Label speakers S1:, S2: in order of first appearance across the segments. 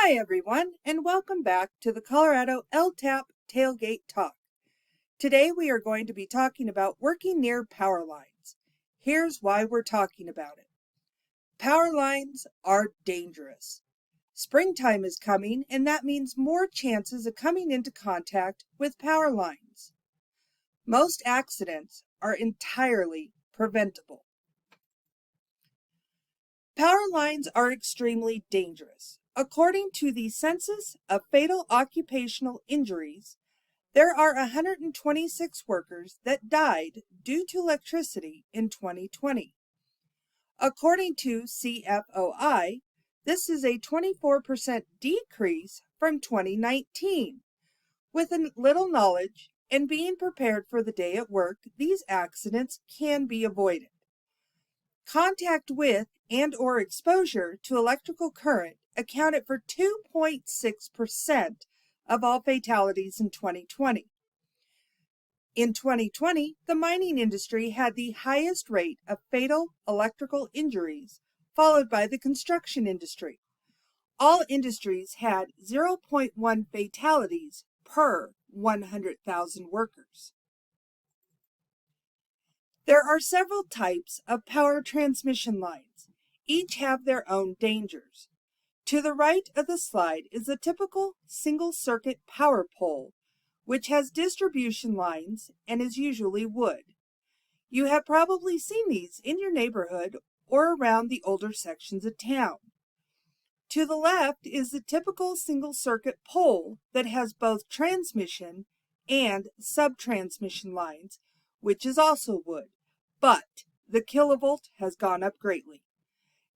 S1: Hi everyone, and welcome back to the Colorado LTAP Tailgate Talk. Today we are going to be talking about working near power lines. Here's why we're talking about it. Power lines are dangerous. Springtime is coming, and that means more chances of coming into contact with power lines. Most accidents are entirely preventable. Power lines are extremely dangerous. According to the Census of Fatal Occupational Injuries, there are 126 workers that died due to electricity in 2020. According to CFOI, this is a 24% decrease from 2019. With a little knowledge and being prepared for the day at work, these accidents can be avoided. Contact with and/or exposure to electrical current accounted for 2.6% of all fatalities in 2020. In 2020, the mining industry had the highest rate of fatal electrical injuries, followed by the construction industry. All industries had 0.1 fatalities per 100,000 workers. There are several types of power transmission lines. Each have their own dangers. To the right of the slide is a typical single-circuit power pole, which has distribution lines and is usually wood. You have probably seen these in your neighborhood or around the older sections of town. To the left is the typical single-circuit pole that has both transmission and sub-transmission lines, which is also wood, but the kilovolt has gone up greatly.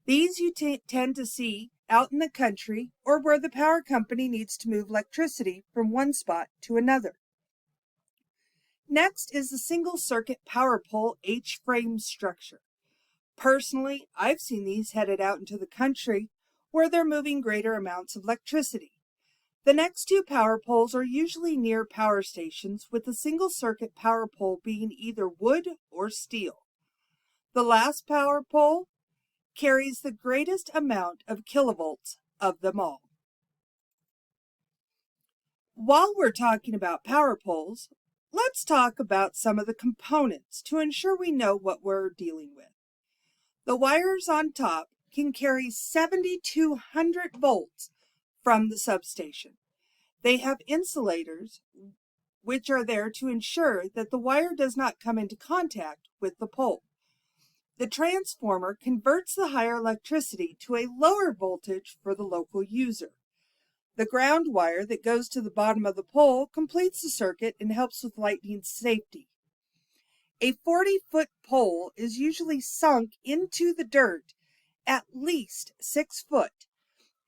S1: These you tend to see out in the country or where the power company needs to move electricity from one spot to another. Next is the single-circuit power pole H-frame structure. Personally, I've seen these headed out into the country where they're moving greater amounts of electricity. The next two power poles are usually near power stations, with the single-circuit power pole being either wood or steel. The last power pole carries the greatest amount of kilovolts of them all. While we're talking about power poles, let's talk about some of the components to ensure we know what we're dealing with. The wires on top can carry 7,200 volts from the substation. They have insulators, which are there to ensure that the wire does not come into contact with the pole. The transformer converts the higher electricity to a lower voltage for the local user. The ground wire that goes to the bottom of the pole completes the circuit and helps with lightning safety. A 40-foot pole is usually sunk into the dirt at least 6 foot,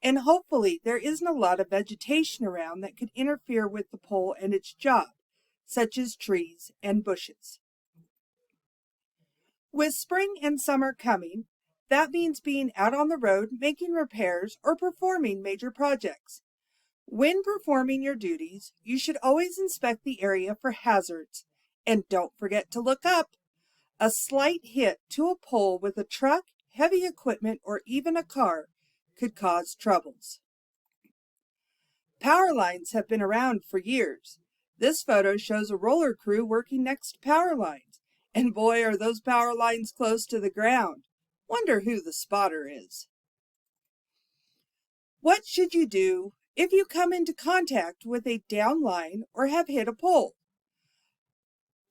S1: and hopefully there isn't a lot of vegetation around that could interfere with the pole and its job, such as trees and bushes. With spring and summer coming, that means being out on the road making repairs or performing major projects. When performing your duties, you should always inspect the area for hazards, and don't forget to look up. A slight hit to a pole with a truck, heavy equipment, or even a car could cause troubles. Power lines have been around for years. This photo shows a roller crew working next to power lines, and boy, are those power lines close to the ground. Wonder who the spotter is. What should you do if you come into contact with a down line or have hit a pole?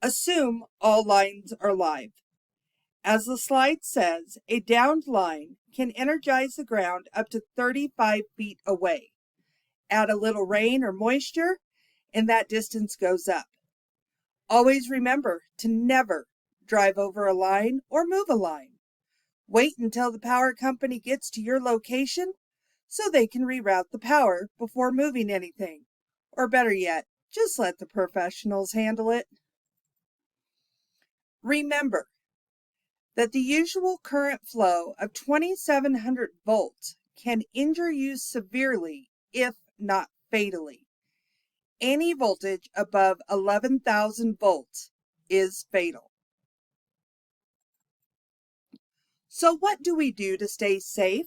S1: Assume all lines are live. As the slide says, a downed line can energize the ground up to 35 feet away. Add a little rain or moisture, and that distance goes up. Always remember to never drive over a line or move a line. Wait until the power company gets to your location so they can reroute the power before moving anything. Or better yet, just let the professionals handle it. Remember that the usual current flow of 2,700 volts can injure you severely, if not fatally. Any voltage above 11,000 volts is fatal. So what do we do to stay safe?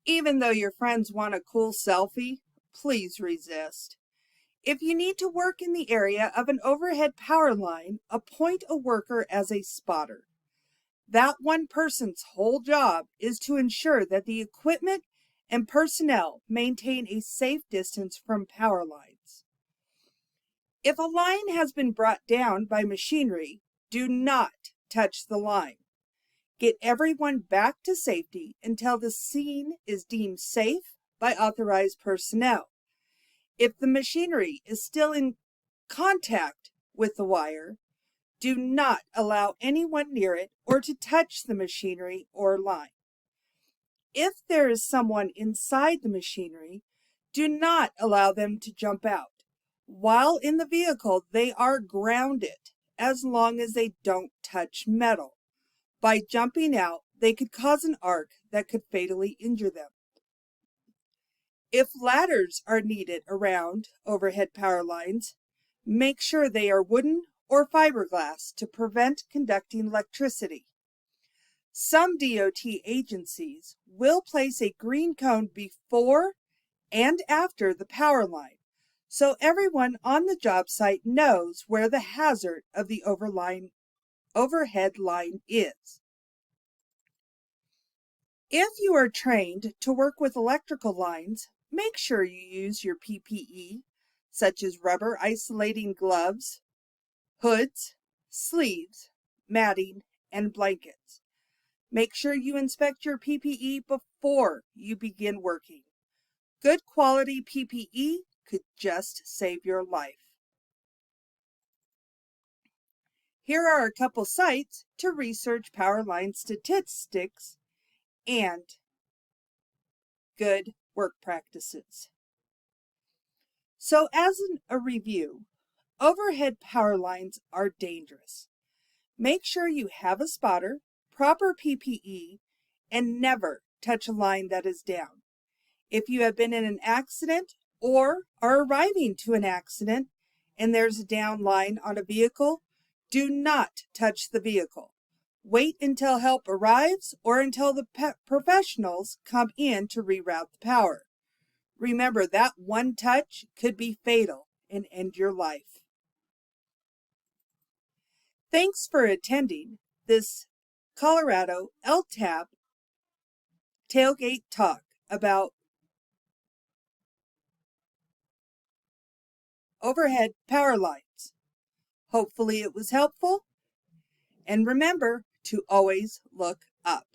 S1: Even though your friends want a cool selfie, please resist. If you need to work in the area of an overhead power line, appoint a worker as a spotter. That one person's whole job is to ensure that the equipment and personnel maintain a safe distance from power lines. If a line has been brought down by machinery, do not touch the line. Get everyone back to safety until the scene is deemed safe by authorized personnel. If the machinery is still in contact with the wire, do not allow anyone near it or to touch the machinery or line. If there is someone inside the machinery, do not allow them to jump out. While in the vehicle, they are grounded as long as they don't touch metal. By jumping out, they could cause an arc that could fatally injure them. If ladders are needed around overhead power lines, make sure they are wooden or fiberglass to prevent conducting electricity. Some DOT agencies will place a green cone before and after the power line, so everyone on the job site knows where the hazard of the overhead line is. If you are trained to work with electrical lines, make sure you use your PPE, such as rubber isolating gloves, hoods, sleeves, matting, and blankets. Make sure you inspect your PPE before you begin working. Good quality PPE could just save your life. Here are a couple sites to research power line statistics and good work practices. So as a review, overhead power lines are dangerous. Make sure you have a spotter, proper PPE, and never touch a line that is down. If you have been in an accident or are arriving to an accident and there's a down line on a vehicle, do not touch the vehicle. Wait until help arrives or until the professionals come in to reroute the power. Remember that one touch could be fatal and end your life. Thanks for attending this Colorado LTAP tailgate talk about overhead power lines. Hopefully it was helpful, and remember to always look up.